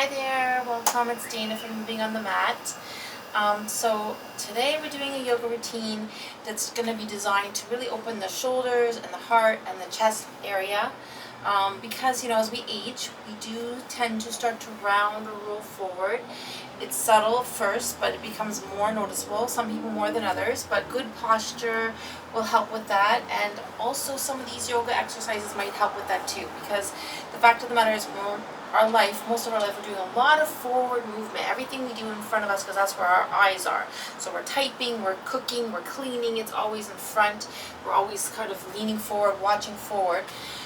Hi there, welcome. It's Dana from Moving on the Mat. So today we're doing a yoga routine that's going to be designed to really open the shoulders and the heart and the chest area. Because as we age, we do tend to start to round or roll forward. It's subtle at first, but it becomes more noticeable. Some people more than others, but good posture will help with that. And also some of these yoga exercises might help with that too, because the fact of the matter is most of our life, we're doing a lot of forward movement. Everything we do in front of us, because that's where our eyes are. So we're typing, we're cooking, we're cleaning, it's always in front. We're always kind of leaning forward, watching forward.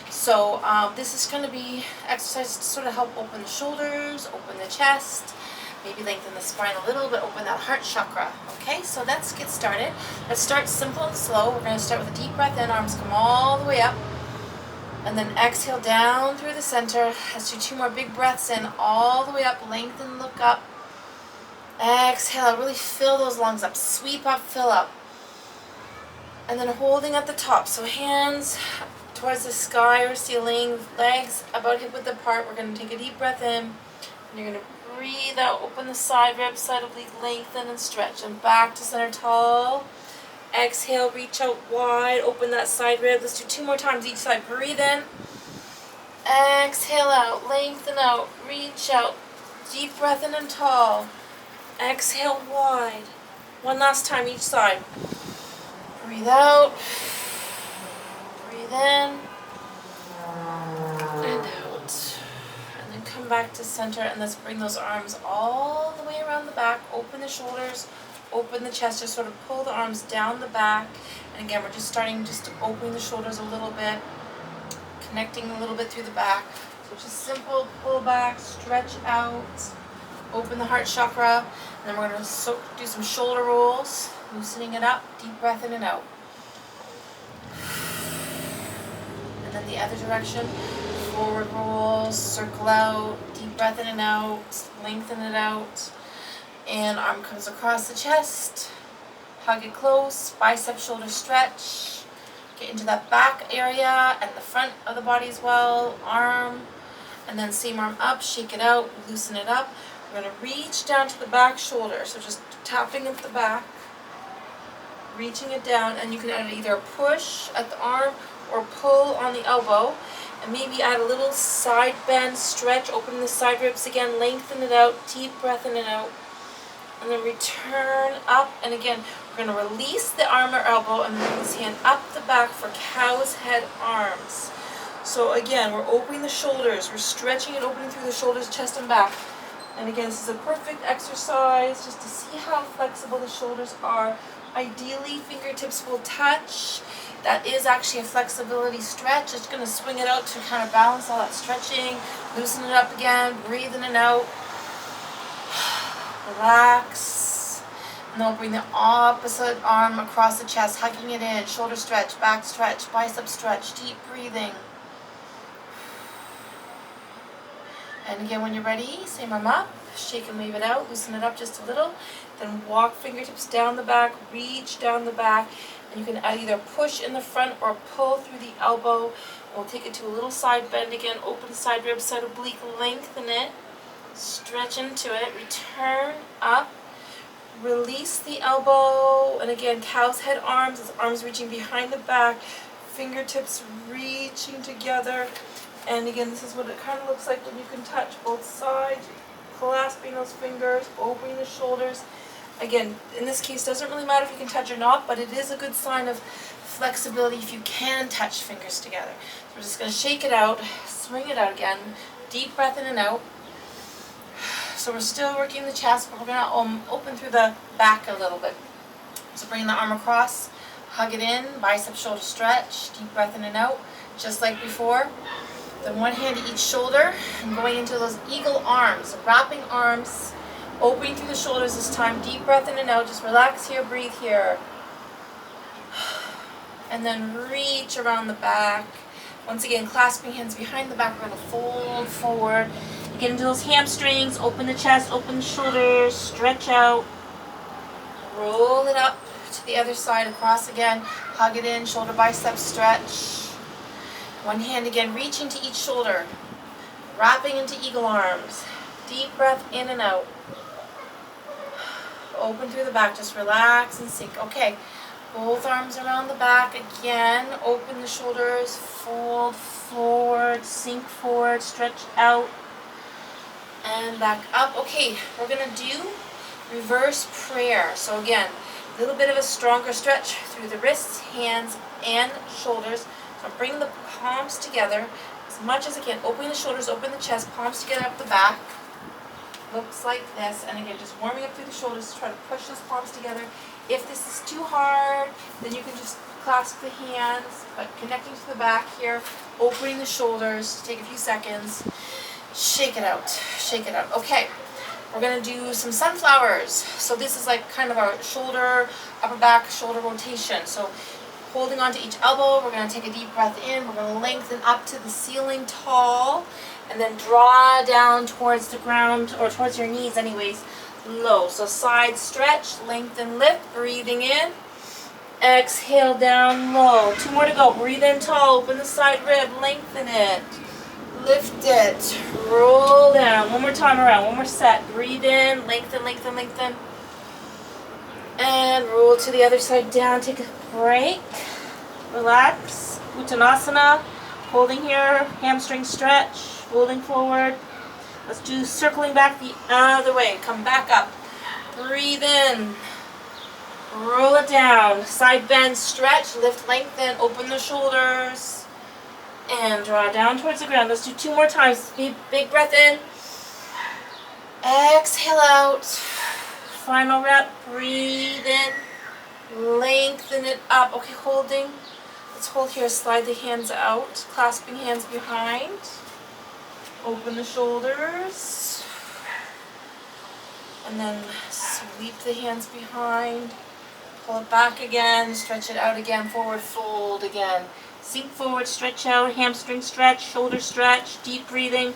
So this is going to be exercises to sort of help open the shoulders, open the chest, maybe lengthen the spine a little bit, open that heart chakra. Okay, so let's get started. Let's start simple and slow. We're going to start with a deep breath in, arms come all the way up. And then exhale down through the center. Let's do 2 more big breaths in, all the way up, lengthen, look up. Exhale, really fill those lungs up, sweep up, fill up. And then holding at the top, so hands towards the sky or ceiling, legs about hip width apart. We're going to take a deep breath in, and you're going to breathe out, open the side ribs, side oblique, lengthen and stretch, and back to center tall. Exhale, reach out wide, open that side rib. Let's do 2 more times each side. Breathe in. Exhale out, lengthen out, reach out. Deep breath in and tall. Exhale wide. 1 last time each side. Breathe out. Breathe in. And out. And then come back to center, and let's bring those arms all the way around the back. Open the shoulders. Open the chest, just sort of pull the arms down the back. And again, we're just starting to open the shoulders a little bit, connecting a little bit through the back. So just simple, pull back, stretch out, open the heart chakra. And then we're going to do some shoulder rolls, loosening it up, deep breath in and out. And then the other direction, forward rolls, circle out, deep breath in and out, lengthen it out. And arm comes across the chest, hug it close, bicep shoulder stretch, get into that back area and the front of the body as well, arm, and then same arm up, shake it out, loosen it up. We're going to reach down to the back shoulder, so just tapping at the back, reaching it down, and you can either push at the arm or pull on the elbow, and maybe add a little side bend stretch, open the side ribs again, lengthen it out, deep breath in and out. And then return up, and again, we're going to release the arm or elbow and bring this hand up the back for cow's head arms. So again, we're opening the shoulders, we're stretching and opening through the shoulders, chest and back. And again, this is a perfect exercise just to see how flexible the shoulders are. Ideally, fingertips will touch. That is actually a flexibility stretch. Just going to swing it out to kind of balance all that stretching. Loosen it up again, breathe in and out. Relax, and then we'll bring the opposite arm across the chest, hugging it in, shoulder stretch, back stretch, bicep stretch, deep breathing. And again, when you're ready, same arm up, shake and wave it out, loosen it up just a little, then walk fingertips down the back, reach down the back, and you can either push in the front or pull through the elbow. And we'll take it to a little side bend again, open side rib, side oblique, lengthen it. Stretch into it, return up, release the elbow, and again, cow's head arms, arms reaching behind the back, fingertips reaching together, and again, this is what it kind of looks like when you can touch both sides, clasping those fingers, opening the shoulders. Again, in this case, doesn't really matter if you can touch or not, but it is a good sign of flexibility if you can touch fingers together. So we're just going to shake it out, swing it out again, deep breath in and out. So we're still working the chest, but we're going to open through the back a little bit. So bring the arm across, hug it in, bicep shoulder stretch, deep breath in and out, just like before. Then one hand to each shoulder, and going into those eagle arms, wrapping arms, opening through the shoulders this time, deep breath in and out, just relax here, breathe here. And then reach around the back. Once again, clasping hands behind the back, we're going to fold forward. Get into those hamstrings, open the chest, open the shoulders, stretch out, roll it up to the other side, across again, hug it in, shoulder bicep stretch. One hand again reaching to each shoulder, wrapping into eagle arms. Deep breath in and out. Open through the back, just relax and sink. Okay, both arms around the back again. Open the shoulders, fold forward, sink forward, stretch out, and back up. Okay, we're gonna do reverse prayer. So again, a little bit of a stronger stretch through the wrists, hands, and shoulders. So I'm bringing the palms together as much as I can. Opening the shoulders, open the chest, palms together up the back. Looks like this, and again, just warming up through the shoulders. Try to push those palms together. If this is too hard, then you can just clasp the hands, but connecting to the back here, opening the shoulders. Take a few seconds. Shake it out. Shake it out. Okay, we're gonna do some sunflowers. So this is like kind of our shoulder, upper back, shoulder rotation. So holding on to each elbow, we're gonna take a deep breath in. We're gonna lengthen up to the ceiling tall. And then draw down towards the ground, or towards your knees anyways, low. So side stretch, lengthen, lift, breathing in. Exhale down low. 2 more to go. Breathe in tall, open the side rib, lengthen it. Lift it, roll down. 1 more time around, 1 more set. Breathe in, lengthen, lengthen, lengthen. And roll to the other side down, take a break. Relax, Uttanasana. Holding here, hamstring stretch. Folding forward. Let's do circling back the other way. Come back up. Breathe in. Roll it down. Side bend, stretch, lift, lengthen, open the shoulders. And draw down towards the ground. Let's do 2 more times. Big breath in. Exhale out. Final rep. Breathe in. Lengthen it up. Okay, holding. Let's hold here. Slide the hands out. Clasping hands behind. Open the shoulders, and then sweep the hands behind, pull it back again, stretch it out again, forward fold again, sink forward, stretch out, hamstring stretch, shoulder stretch, deep breathing,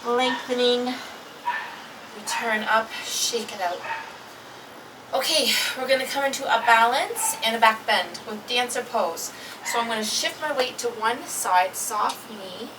lengthening, return up, shake it out. Okay, we're going to come into a balance and a back bend with dancer pose. So I'm going to shift my weight to one side, soft knee,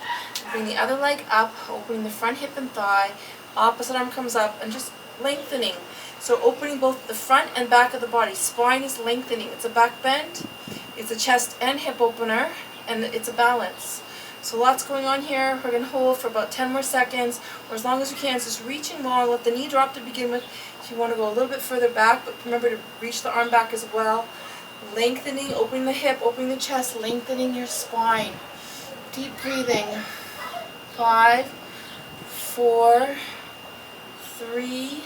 bring the other leg up, opening the front hip and thigh, opposite arm comes up, and just lengthening. So opening both the front and back of the body. Spine is lengthening. It's a back bend, it's a chest and hip opener, and it's a balance. So lots going on here. We're going to hold for about 10 more seconds, or as long as you can. It's just reaching long. Let the knee drop to begin with. If you want to go a little bit further back, but remember to reach the arm back as well. Lengthening, opening the hip, opening the chest, lengthening your spine. Deep breathing. 5, 4, 3,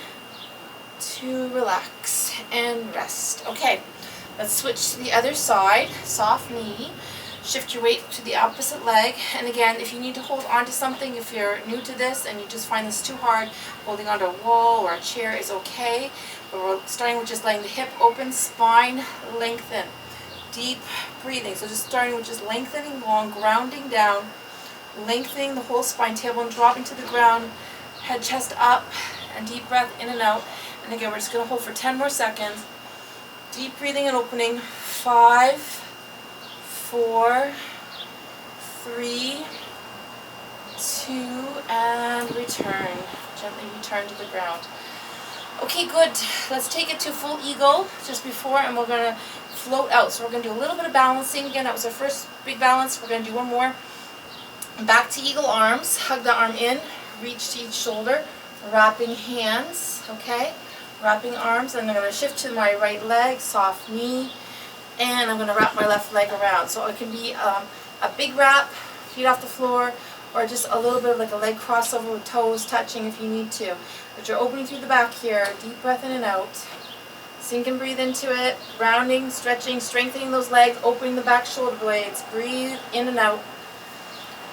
2, relax, and rest. Okay, let's switch to the other side. Soft knee. Shift your weight to the opposite leg. And again, if you need to hold on to something, if you're new to this and you just find this too hard, holding onto a wall or a chair is okay. But we're starting with just letting the hip open, spine lengthen. Deep breathing. So just starting with just lengthening long, grounding down, lengthening the whole spine, tailbone dropping to the ground, head, chest up, and deep breath in and out. And again, we're just going to hold for 10 more seconds. Deep breathing and opening. 5, 4, 3, 2, and return. Gently return to the ground. Okay, good. Let's take it to full eagle just before, and we're going to float out. So we're going to do a little bit of balancing. Again, that was our first big balance. We're going to do one more. Back to eagle arms. Hug the arm in. Reach to each shoulder. Wrapping hands. Okay? Wrapping arms. And I'm going to shift to my right leg. Soft knee. And I'm going to wrap my left leg around. So it can be a big wrap, feet off the floor, or just a little bit of like a leg crossover with toes touching if you need to. But you're opening through the back here. Deep breath in and out. Sink and breathe into it. Rounding, stretching, strengthening those legs, opening the back shoulder blades. Breathe in and out.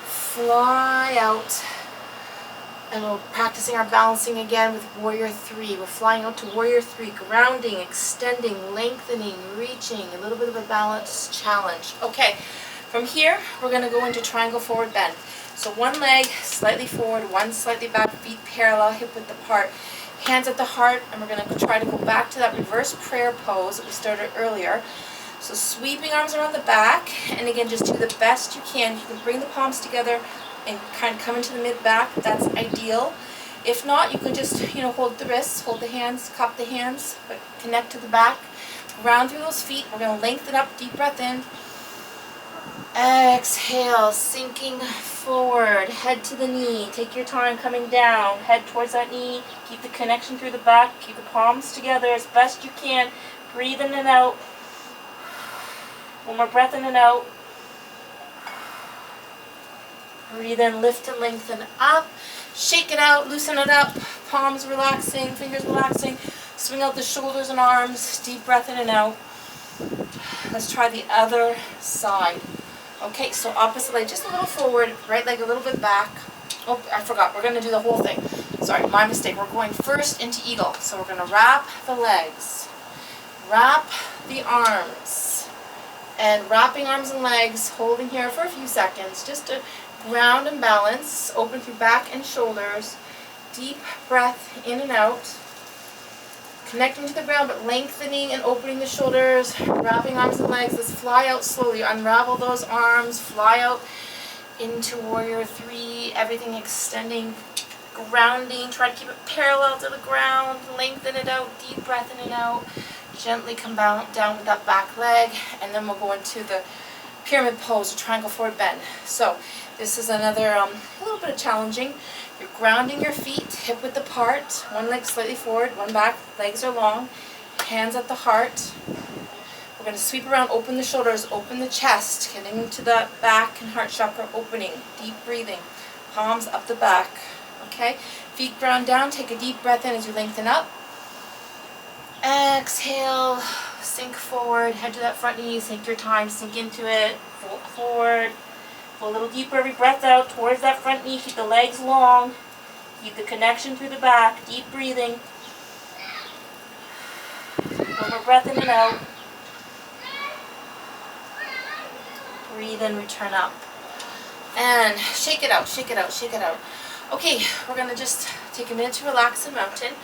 Fly out. And we're practicing our balancing again with Warrior 3. We're flying out to Warrior 3, grounding, extending, lengthening, reaching, a little bit of a balance challenge. Okay, from here, we're going to go into triangle forward bend. So one leg slightly forward, one slightly back, feet parallel, hip width apart, hands at the heart, and we're going to try to go back to that reverse prayer pose that we started earlier. So sweeping arms around the back, and again, just do the best you can. You can bring the palms together and kind of come into the mid-back. That's ideal. If not, you can just, hold the wrists, hold the hands, cup the hands, but connect to the back. Ground through those feet. We're going to lengthen up, deep breath in. Exhale, sinking forward, head to the knee. Take your time coming down, head towards that knee. Keep the connection through the back, keep the palms together as best you can. Breathe in and out. One more breath in and out. Breathe in, lift and lengthen up. Shake it out, loosen it up. Palms relaxing, fingers relaxing. Swing out the shoulders and arms. Deep breath in and out. Let's try the other side. Okay, so opposite leg, just a little forward, right leg a little bit back. Oh, I forgot, we're going to do the whole thing. Sorry, my mistake. We're going first into eagle. So we're going to wrap the legs, wrap the arms, and wrapping arms and legs, holding here for a few seconds, just to ground and balance, open through back and shoulders, deep breath in and out. Connecting to the ground, but lengthening and opening the shoulders, wrapping arms and legs. Let's fly out slowly. Unravel those arms, fly out into warrior three. Everything extending, grounding. Try to keep it parallel to the ground. Lengthen it out, deep breath in and out. Gently come down with that back leg, and then we'll go into the pyramid pose, or triangle forward bend. So this is another a little bit of challenging. You're grounding your feet, hip width apart, one leg slightly forward, one back, legs are long, hands at the heart. We're going to sweep around, open the shoulders, open the chest, getting to the back and heart chakra opening, deep breathing, palms up the back, okay? Feet ground down, take a deep breath in as you lengthen up. Exhale, sink forward, head to that front knee, take your time, sink into it, fold forward. Go a little deeper every breath out towards that front knee. Keep the legs long. Keep the connection through the back. Deep breathing. One more breath in and out. Breathe in, return up. And shake it out, shake it out, shake it out. Okay, we're going to just take a minute to relax in mountain.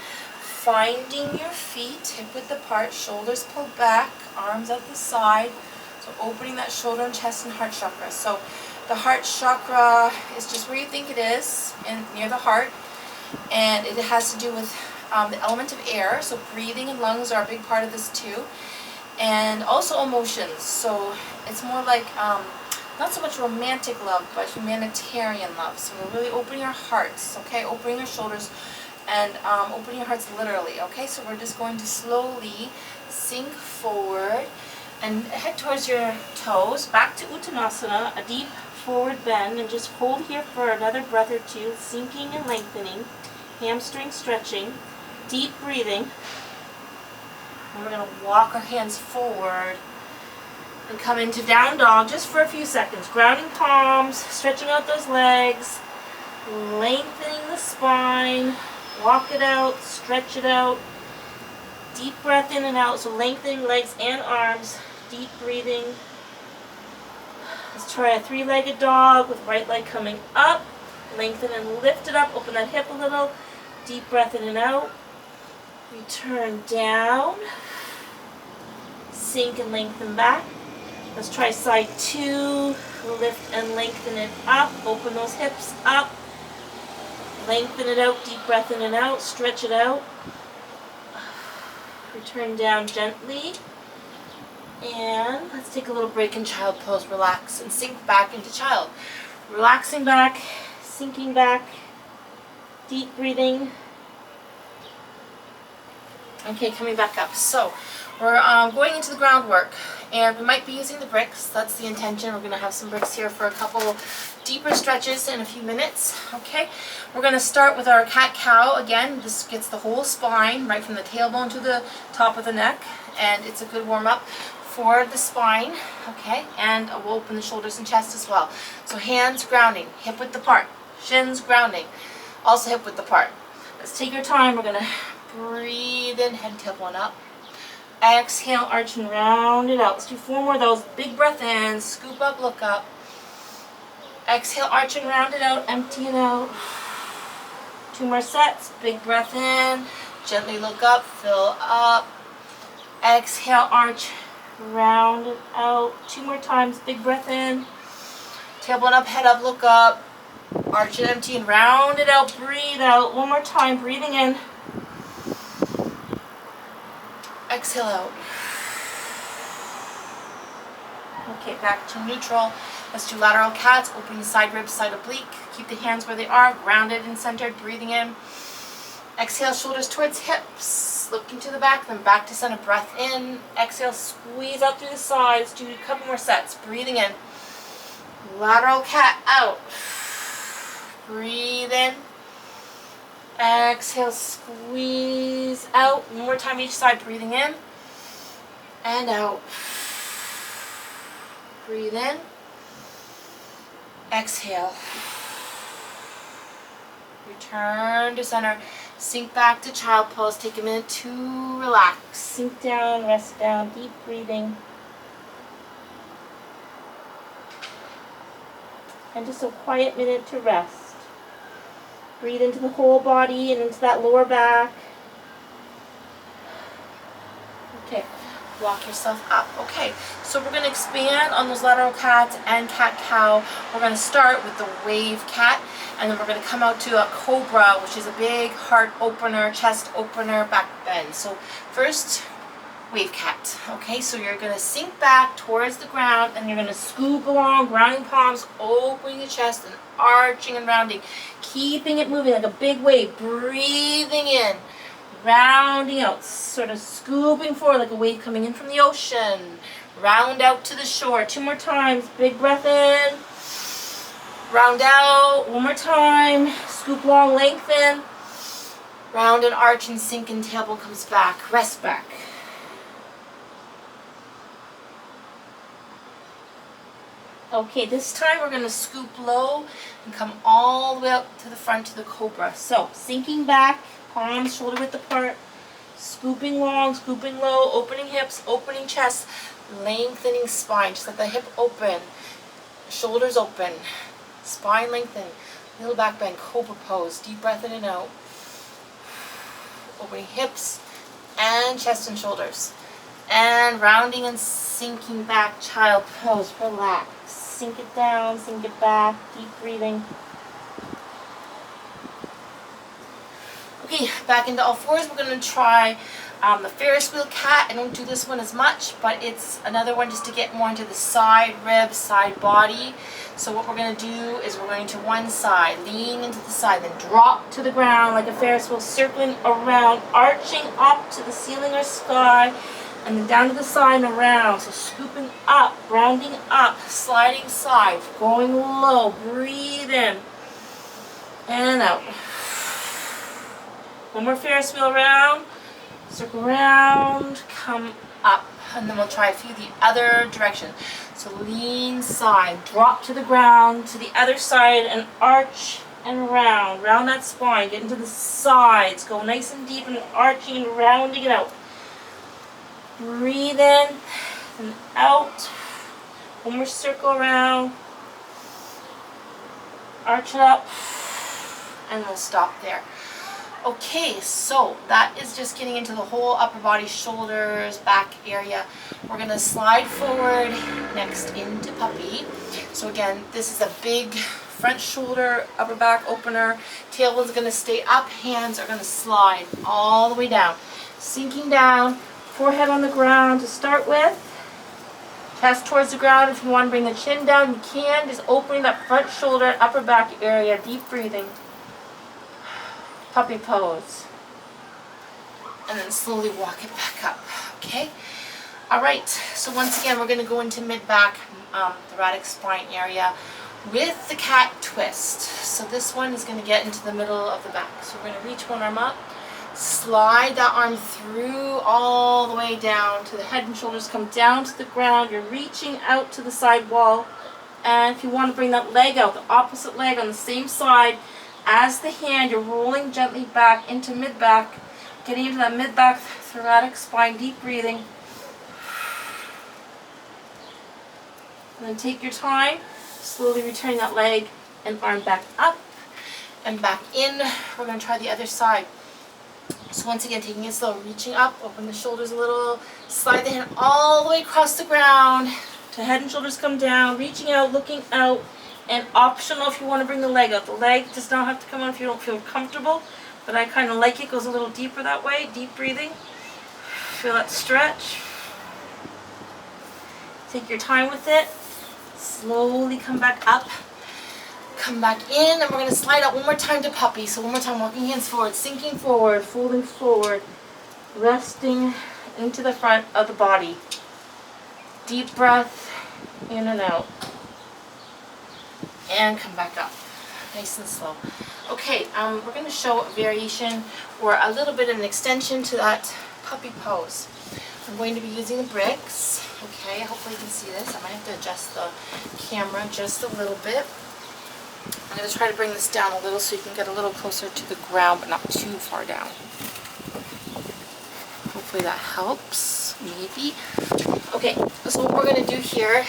Finding your feet, hip width apart, shoulders pulled back, arms at the side. So opening that shoulder and chest and heart chakra. So the heart chakra is just where you think it is, near the heart, and it has to do with the element of air. So breathing and lungs are a big part of this too, and also emotions. So it's more like not so much romantic love, but humanitarian love. So we're really opening our hearts, okay? Opening our shoulders and opening your hearts literally, okay? So we're just going to slowly sink forward and head towards your toes, back to Uttanasana, a deep forward bend, and just hold here for another breath or two, sinking and lengthening, hamstring stretching, deep breathing. And we're going to walk our hands forward and come into down dog just for a few seconds. Grounding palms, stretching out those legs, lengthening the spine, walk it out, stretch it out. Deep breath in and out, so lengthening legs and arms, deep breathing. Let's try a three-legged dog with right leg coming up. Lengthen and lift it up, open that hip a little. Deep breath in and out. Return down. Sink and lengthen back. Let's try side two. Lift and lengthen it up. Open those hips up. Lengthen it out, deep breath in and out. Stretch it out. Return down gently. And let's take a little break in child pose. Relax and sink back into child. Relaxing back, sinking back, deep breathing. Okay, coming back up. So we're going into the groundwork, and we might be using the bricks. That's the intention. We're going to have some bricks here for a couple deeper stretches in a few minutes. Okay, we're going to start with our cat-cow. Again, this gets the whole spine, right from the tailbone to the top of the neck, and it's a good warm-up for the spine. Okay, and we'll open the shoulders and chest as well. So hands grounding, hip width apart, shins grounding, also hip width apart. Let's take your time. We're going to breathe in, head tailbone up. Exhale, arch and round it out. Let's do 4 more of those. Big breath in, scoop up, look up. Exhale, arch and round it out, empty it out. 2 more sets. Big breath in, gently look up, fill up. Exhale, arch, round it out. 2 more times. Big breath in, tailbone up, head up, look up. Arch it empty and round it out. Breathe out. One more time. Breathing in. Exhale out. Okay, back to neutral. Let's do lateral cats. Open the side ribs, side oblique. Keep the hands where they are, grounded and centered. Breathing in. Exhale, shoulders towards hips. Looking to the back, then back to center. Breath in. Exhale, squeeze out through the sides. Do a couple more sets. Breathing in. Lateral cat out. Breathe in. Exhale, squeeze out. One more time each side. Breathing in and out. Breathe in. Exhale. Return to center. Sink back to child pose. Take a minute to relax. Sink down, rest down, deep breathing. And just a quiet minute to rest. Breathe into the whole body and into that lower back. Okay, walk yourself up. Okay, so we're going to expand on those lateral cats and cat-cow. We're going to start with the wave cat, and then we're going to come out to a cobra, which is a big heart opener, chest opener, back bend. So first, wave cat. Okay, so you're going to sink back towards the ground, and you're going to scoop along, grounding palms, opening the chest, and arching and rounding, keeping it moving like a big wave. Breathing in, rounding out, sort of scooping forward like a wave coming in from the ocean. Round out to the shore. 2 more times. Big breath in. Round out. 1 more time. Scoop long, lengthen. Round and arch and sink, and tailbone comes back. Rest back. Okay, this time we're going to scoop low and come all the way up to the front to the cobra. So, sinking back, palms shoulder width apart, scooping long, scooping low, opening hips, opening chest, lengthening spine. Just let the hip open, shoulders open, spine lengthen, little back bend, cobra pose. Deep breath in and out. Opening hips and chest and shoulders. And rounding and sinking back, child pose. Relax. Sink it down, sink it back, deep breathing. Okay, back into all fours. We're going to try the Ferris wheel cat. I don't do this one as much, but it's another one just to get more into the side ribs, side body. So what we're going to do is we're going to one side, lean into the side, then drop to the ground like a Ferris wheel, circling around, arching up to the ceiling or sky, and then down to the side and around. So scooping up, rounding up, sliding side, going low. Breathe in and out. One more Ferris wheel around, circle around, come up. And then we'll try a few the other direction. So lean side, drop to the ground, to the other side, and arch and round. Round that spine, get into the sides. Go nice and deep and arching and rounding it out. Breathe in and out. One more circle around. Arch it up. And we'll stop there. Okay, so that is just getting into the whole upper body, shoulders, back area. We're going to slide forward next into puppy. So again, this is a big front shoulder, upper back opener. Tailbone's going to stay up. Hands are going to slide all the way down. Sinking down. Forehead on the ground to start with. Chest towards the ground. If you want to bring the chin down, you can. Just opening that front shoulder and upper back area. Deep breathing. Puppy pose. And then slowly walk it back up. Okay? Alright, so once again, we're going to go into mid-back, thoracic spine area with the cat twist. So this one is going to get into the middle of the back. So we're going to reach one arm up. Slide that arm through all the way down to the head and shoulders. Come down to the ground. You're reaching out to the side wall. And if you want to bring that leg out, the opposite leg on the same side as the hand, you're rolling gently back into mid-back. Getting into that mid-back thoracic spine. Deep breathing. And then take your time. Slowly returning that leg and arm back up and back in. We're going to try the other side. So once again, taking it slow, reaching up, open the shoulders a little, slide the hand all the way across the ground, to head and shoulders come down, reaching out, looking out, And optional if you want to bring the leg out. The leg does not have to come out if you don't feel comfortable, but I kind of like it. Goes a little deeper that way. Deep breathing. Feel that stretch. Take your time with it. Slowly come back up. Come back in, and we're going to slide out one more time to puppy. So one more time, walking hands forward, sinking forward, folding forward, resting into the front of the body. Deep breath, in and out. And come back up, nice and slow. Okay, we're going to show a variation or a little bit of an extension to that puppy pose. I'm going to be using the bricks. Okay, hopefully you can see this. I might have to adjust the camera just a little bit. I'm going to try to bring this down a little so you can get a little closer to the ground, but not too far down. Hopefully that helps, maybe. Okay, so what we're going to do here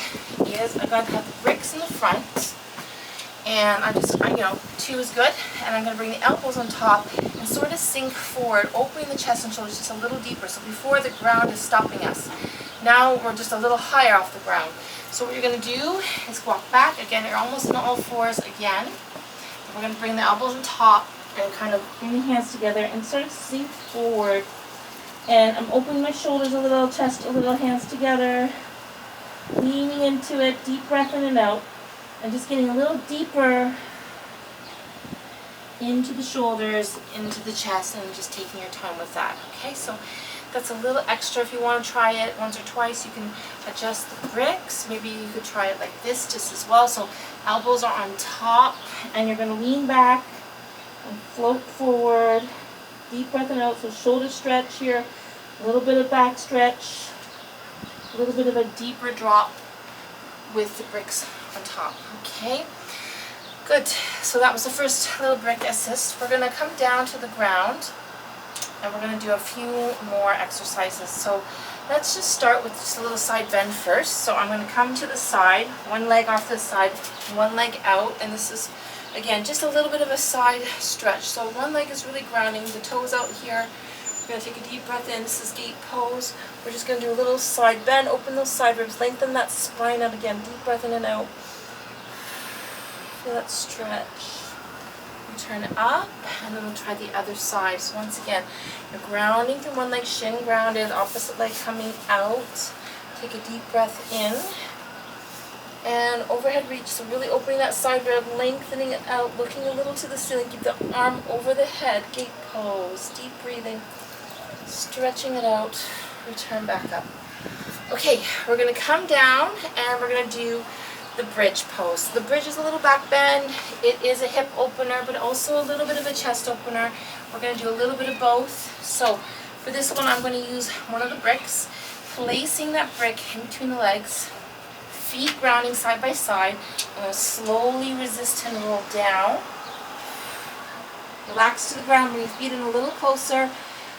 is I'm going to have the bricks in the front, and two is good, and I'm going to bring the elbows on top and sort of sink forward, opening the chest and shoulders just a little deeper. So before the ground is stopping us, now we're just a little higher off the ground. So what you're going to do is walk back. Again, you're almost on all fours again. We're going to bring the elbows on top and kind of bring the hands together and sort of sink forward. And I'm opening my shoulders a little, chest a little, hands together, leaning into it, deep breath in and out, and just getting a little deeper into the shoulders, into the chest, and just taking your time with that. Okay, so that's a little extra. If you want to try it once or twice, you can adjust the bricks. Maybe you could try it like this just as well. So elbows are on top, and you're going to lean back and float forward. Deep breath in and out, so shoulder stretch here, a little bit of back stretch, a little bit of a deeper drop with the bricks on top. Okay, good. So that was the first little brick assist. We're going to come down to the ground, and we're going to do a few more exercises. So let's just start with just a little side bend first. So I'm going to come to the side, one leg off to the side, one leg out, and this is, again, just a little bit of a side stretch. So one leg is really grounding, the toes out here. We're going to take a deep breath in. This is gate pose. We're just going to do a little side bend, open those side ribs, lengthen that spine out again. Deep breath in and out. Feel that stretch. Turn it up, and then we'll try the other side. So once again, you're grounding through one leg, shin grounded, opposite leg coming out. Take a deep breath in, and overhead reach. So really opening that side rib, lengthening it out, looking a little to the ceiling. Keep the arm over the head, gate pose, deep breathing, stretching it out, return back up. Okay, we're going to come down, and we're going to do the bridge pose. The bridge is a little back bend. It is a hip opener, but also a little bit of a chest opener. We're going to do a little bit of both. So for this one, I'm going to use one of the bricks, placing that brick in between the legs, feet grounding side by side. I'm going to slowly resist and roll down. Relax to the ground, bring your feet in a little closer.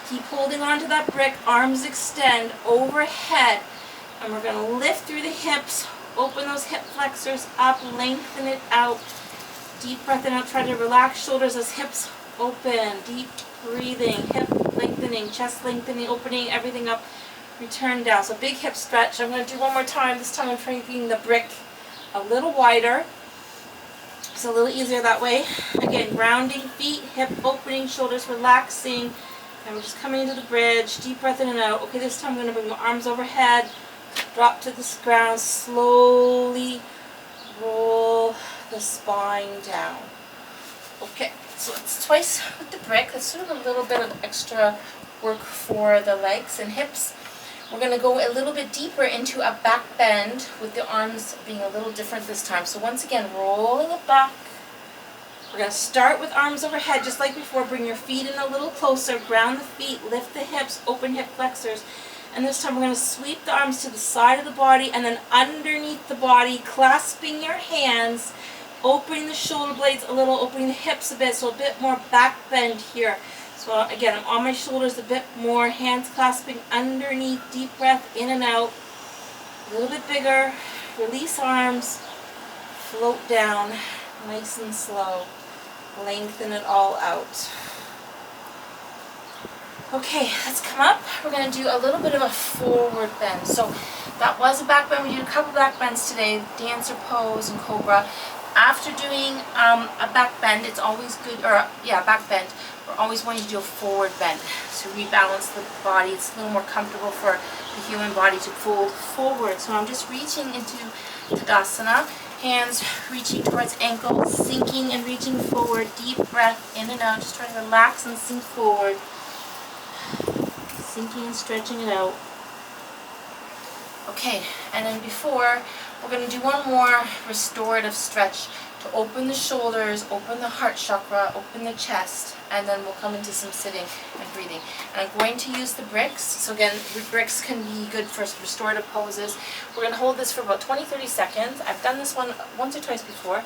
Keep holding on to that brick, arms extend overhead, and we're going to lift through the hips. Open those hip flexors up, lengthen it out. Deep breath in out, try to relax shoulders as hips open. Deep breathing, hip lengthening, chest lengthening, opening everything up. Return down. So big hip stretch. I'm going to do one more time. This time I'm making the brick a little wider. It's a little easier that way. Again, grounding, feet, hip opening, shoulders relaxing. And we're just coming into the bridge. Deep breath in and out. Okay, this time I'm going to bring my arms overhead. Drop to the ground, slowly roll the spine down. Okay, so it's twice with the brick. That's sort of a little bit of extra work for the legs and hips. We're going to go a little bit deeper into a back bend with the arms being a little different this time. So once again, rolling it back. We're going to start with arms overhead just like before. Bring your feet in a little closer, ground the feet, lift the hips, open hip flexors. And this time we're going to sweep the arms to the side of the body and then underneath the body, clasping your hands, opening the shoulder blades a little, opening the hips a bit, so a bit more back bend here. So again, I'm on my shoulders a bit more, hands clasping underneath, deep breath in and out, a little bit bigger, release arms, float down, nice and slow, lengthen it all out. Okay, let's come up. We're going to do a little bit of a forward bend. So that was a back bend. We did a couple back bends today, dancer pose and Cobra. after doing a back bend, it's always good, back bend, we're always wanting to do a forward bend to rebalance the body. It's a little more comfortable for the human body to fold forward. So I'm just reaching into Tadasana, hands reaching towards ankles, sinking and reaching forward, deep breath in and out, just trying to relax and sink forward, sinking and stretching it out. Okay, and then before, we're going to do one more restorative stretch to open the shoulders, open the heart chakra, open the chest, and then we'll come into some sitting and breathing. And I'm going to use the bricks. So again, the bricks can be good for restorative poses. We're going to hold this for about 20-30 seconds. I've done this one once or twice before.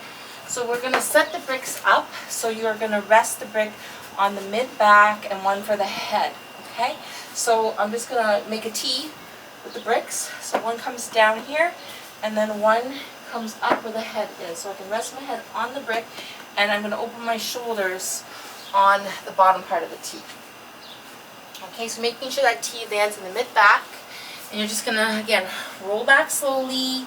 So we're going to set the bricks up. So you're going to rest the brick on the mid-back and one for the head. Okay? So I'm just going to make a T with the bricks. So one comes down here, and then one comes up where the head is. So I can rest my head on the brick, and I'm going to open my shoulders on the bottom part of the T. Okay, so making sure that T lands in the mid-back, and you're just going to, again, roll back slowly,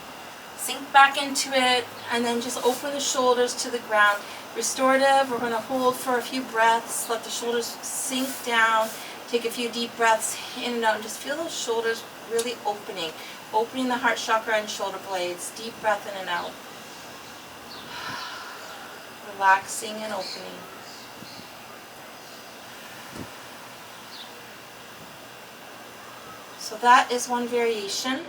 sink back into it, and then just open the shoulders to the ground. Restorative, we're going to hold for a few breaths, let the shoulders sink down, take a few deep breaths in and out, and just feel those shoulders really opening the heart chakra and shoulder blades. Deep breath in and out. Relaxing and opening. So that is one variation.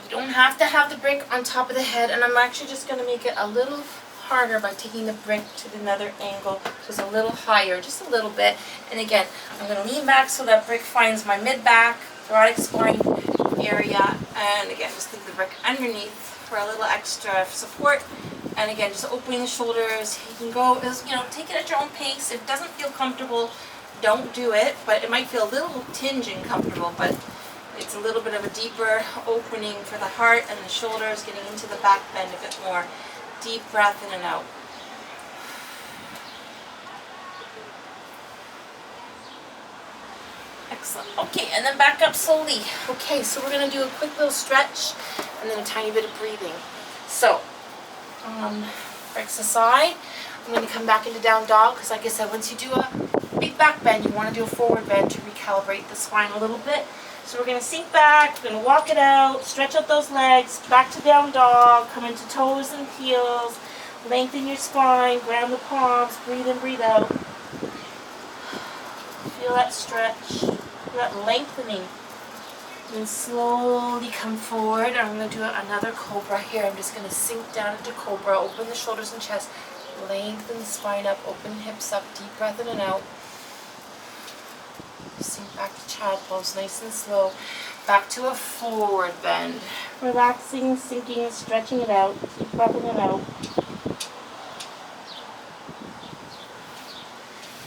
You don't have to have the brick on top of the head, and I'm actually just going to make it a little harder by taking the brick to another angle, so it's a little higher, just a little bit. And again, I'm going to lean back so that brick finds my mid-back, thoracic spine area, and again, just leave the brick underneath for a little extra support. And again, just opening the shoulders. You can go, take it at your own pace. If it doesn't feel comfortable, don't do it, but it might feel a little tinging comfortable, but it's a little bit of a deeper opening for the heart and the shoulders, getting into the back bend a bit more. Deep breath in and out. Excellent. Okay, and then back up slowly. Okay, so we're going to do a quick little stretch and then a tiny bit of breathing. So, bricks aside, I'm going to come back into down dog, because like I said, once you do a big back bend, you want to do a forward bend to recalibrate the spine a little bit. So we're going to sink back, we're going to walk it out, stretch out those legs, back to down dog, come into toes and heels, lengthen your spine, ground the palms, breathe in, breathe out. Feel that stretch, feel that lengthening. And slowly come forward. I'm going to do another Cobra here. I'm just going to sink down into Cobra, open the shoulders and chest, lengthen the spine up, open hips up, deep breath in and out. Sink back to child pose, nice and slow. Back to a forward bend. Relaxing, sinking, stretching it out. Deep breath in and out.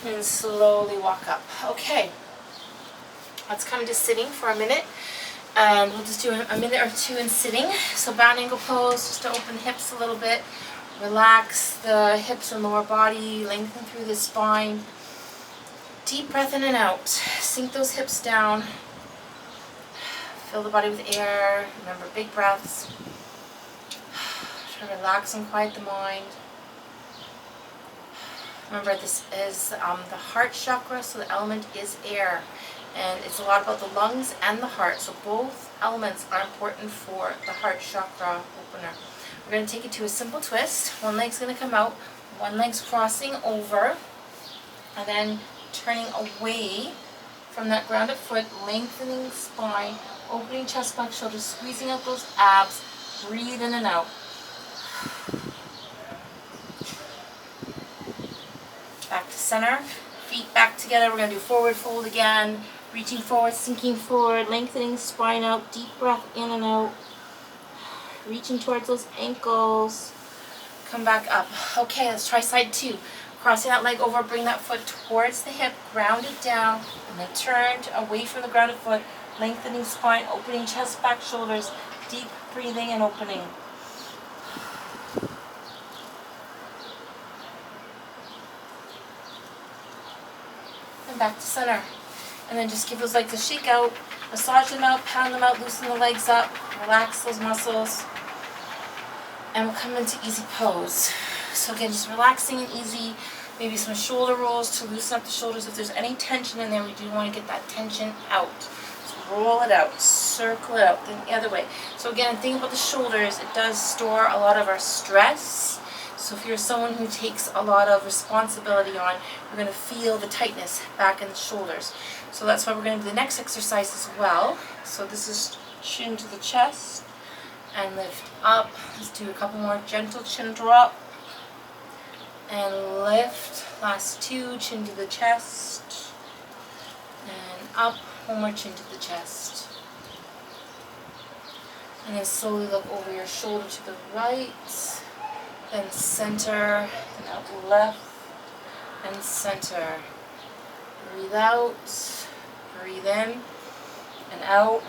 And slowly walk up. Okay. Let's come to sitting for a minute. And we'll just do a minute or two in sitting. So bound angle pose, just to open hips a little bit. Relax the hips and lower body, lengthen through the spine. Deep breath in and out. Sink those hips down. Fill the body with air. Remember, big breaths. Try to relax and quiet the mind. Remember, this is the heart chakra, so the element is air. And it's a lot about the lungs and the heart. So both elements are important for the heart chakra opener. We're going to take it to a simple twist. One leg's going to come out, one leg's crossing over, and then turning away from that grounded foot, lengthening spine, opening chest, back, shoulders, squeezing out those abs, breathe in and out. Back to center, feet back together. We're going to do forward fold again, reaching forward, sinking forward, lengthening spine out, deep breath in and out, reaching towards those ankles, come back up. Okay, let's try side two. Crossing that leg over, bring that foot towards the hip, ground it down, and then turn away from the grounded foot, lengthening spine, opening chest, back, shoulders, deep breathing and opening. And back to center. And then just give those legs a shake out, massage them out, pound them out, loosen the legs up, relax those muscles. and we'll come into easy pose. So again, just relaxing and easy. Maybe some shoulder rolls to loosen up the shoulders. If there's any tension in there, we do want to get that tension out. So roll it out, circle it out, then the other way. So again, think about the shoulders. It does store a lot of our stress. So if you're someone who takes a lot of responsibility on, you're going to feel the tightness back in the shoulders. So that's why we're going to do the next exercise as well. So this is chin to the chest and lift up. Let's do a couple more gentle chin drop and lift. Last two, chin to the chest and up. One more chin to the chest. And then slowly look over your shoulder to the right. Then center, and out left, and center. Breathe out, breathe in, and out.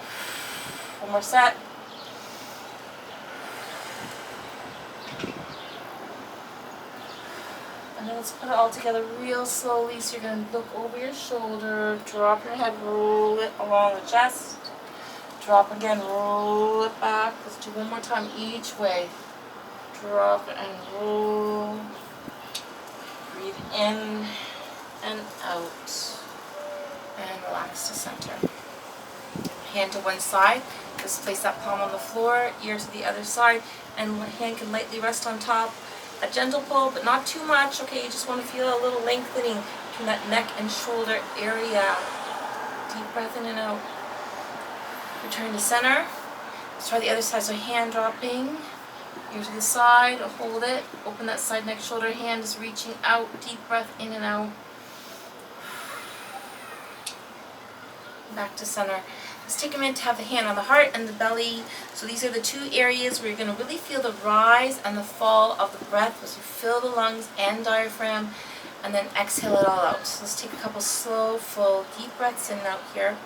One more set. And then let's put it all together real slowly. So you're going to look over your shoulder, drop your head, roll it along the chest. Drop again, roll it back. Let's do one more time each way. Drop and roll. Breathe in and out. And relax to center. Hand to one side. Just place that palm on the floor, ear to the other side, and one hand can lightly rest on top. A gentle pull, but not too much. Okay, you just want to feel a little lengthening between that neck and shoulder area. Deep breath in and out. Return to center. Let's try the other side. So hand dropping. Ear to the side, hold it, open that side neck shoulder, hand is reaching out, deep breath in and out. Back to center. Let's take a minute to have the hand on the heart and the belly. So these are the two areas where you're going to really feel the rise and the fall of the breath as you fill the lungs and diaphragm, and then exhale it all out. So let's take a couple slow, full, deep breaths in and out here.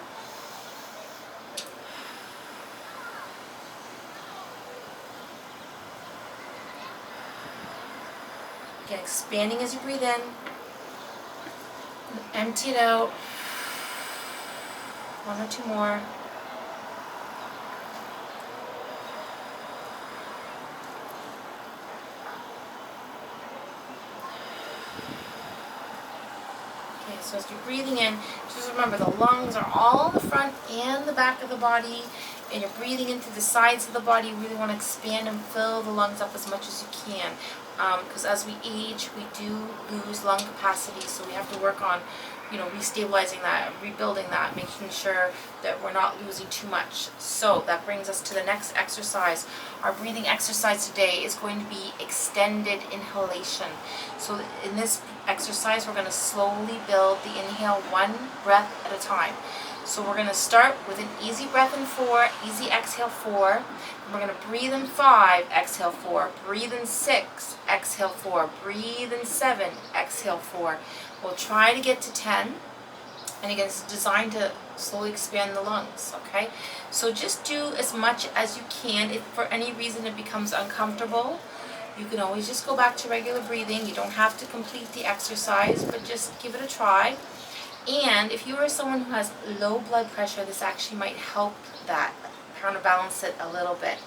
Again, expanding as you breathe in. Empty it out. One or two more. Okay, so as you're breathing in, just remember the lungs are all the front and the back of the body, and you're breathing into the sides of the body. You really want to expand and fill the lungs up as much as you can. Because as we age, we do lose lung capacity, so we have to work on, restabilizing that, rebuilding that, making sure that we're not losing too much. So that brings us to the next exercise. Our breathing exercise today is going to be extended inhalation. So in this exercise, we're going to slowly build the inhale one breath at a time. So we're going to start with an easy breath in 4, easy exhale 4. And we're going to breathe in 5, exhale 4. Breathe in 6, exhale 4. Breathe in 7, exhale 4. We'll try to get to 10. And again, it's designed to slowly expand the lungs, okay? So just do as much as you can. If for any reason it becomes uncomfortable, you can always just go back to regular breathing. You don't have to complete the exercise, but just give it a try. And if you are someone who has low blood pressure, this actually might help that, counterbalance it a little bit.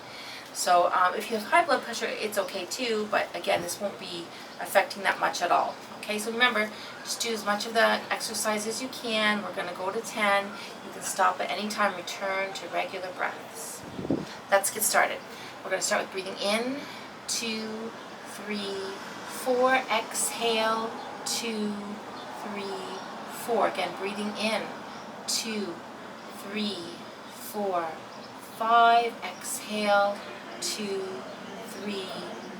So if you have high blood pressure, it's okay too, but again, this won't be affecting that much at all. Okay, so remember, just do as much of the exercise as you can. We're going to go to 10. You can stop at any time, return to regular breaths. Let's get started. We're going to start with breathing in, 2, 3, 4. Exhale, 2, 3, 4. Again, breathing in, 2, 3, 4, 5. Exhale, 2, 3,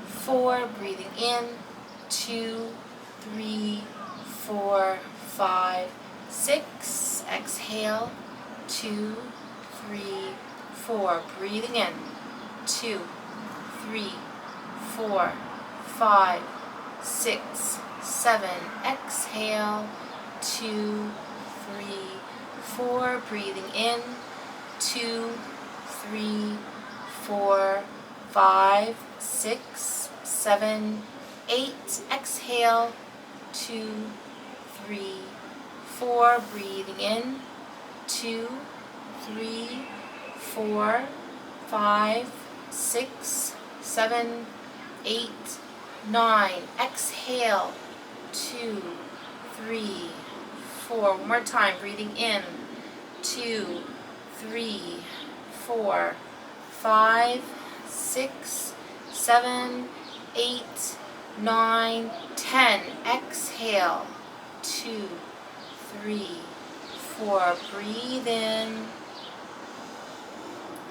4. Breathing in, 2, 3, 4, 5, 6. Exhale, 2, 3, 4. Breathing in, 2, 3, 4, 5, 6, 7. Exhale, 2, 3, 4. Breathing in, 2, 3, 4, 5, 6, 7, 8. Exhale, 2, 3, 4. Breathing in, 2, 3, 4, 5, 6, 7, 8, 9. Exhale. 2, 3, 4. One more time. Breathing in. 2, 3, 4, 5, 6, 7, 8, 9, 10. Exhale. 2, 3, 4. Breathe in.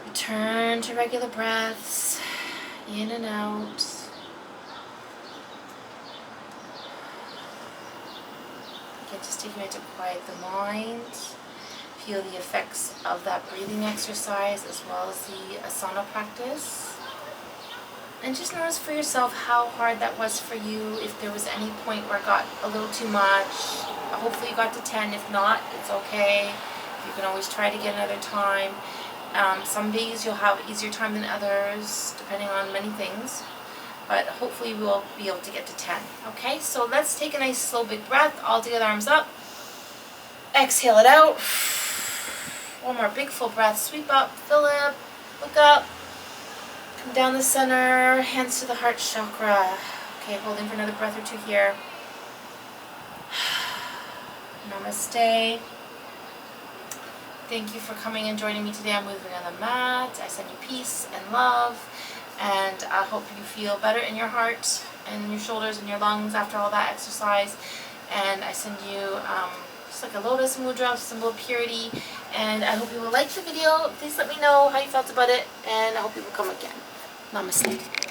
Return to regular breaths. In and out. Again, just take a minute to quiet the mind. Feel the effects of that breathing exercise as well as the asana practice. And just notice for yourself how hard that was for you, if there was any point where it got a little too much. Hopefully you got to 10. If not, it's okay. You can always try to get another time. Some days you'll have easier time than others, depending on many things. But hopefully we'll be able to get to 10. Okay, so let's take a nice slow big breath. All together, arms up. Exhale it out. One more big full breath. Sweep up, fill up, look up. Come down the center, hands to the heart chakra. Okay, holding for another breath or two here. Namaste. Thank you for coming and joining me today. I'm moving on the mat. I send you peace and love, and I hope you feel better in your heart and your shoulders and your lungs after all that exercise. And I send you just like a lotus mudra, symbol of purity. And I hope you will like the video. Please let me know how you felt about it, and I hope you will come again. Namaste.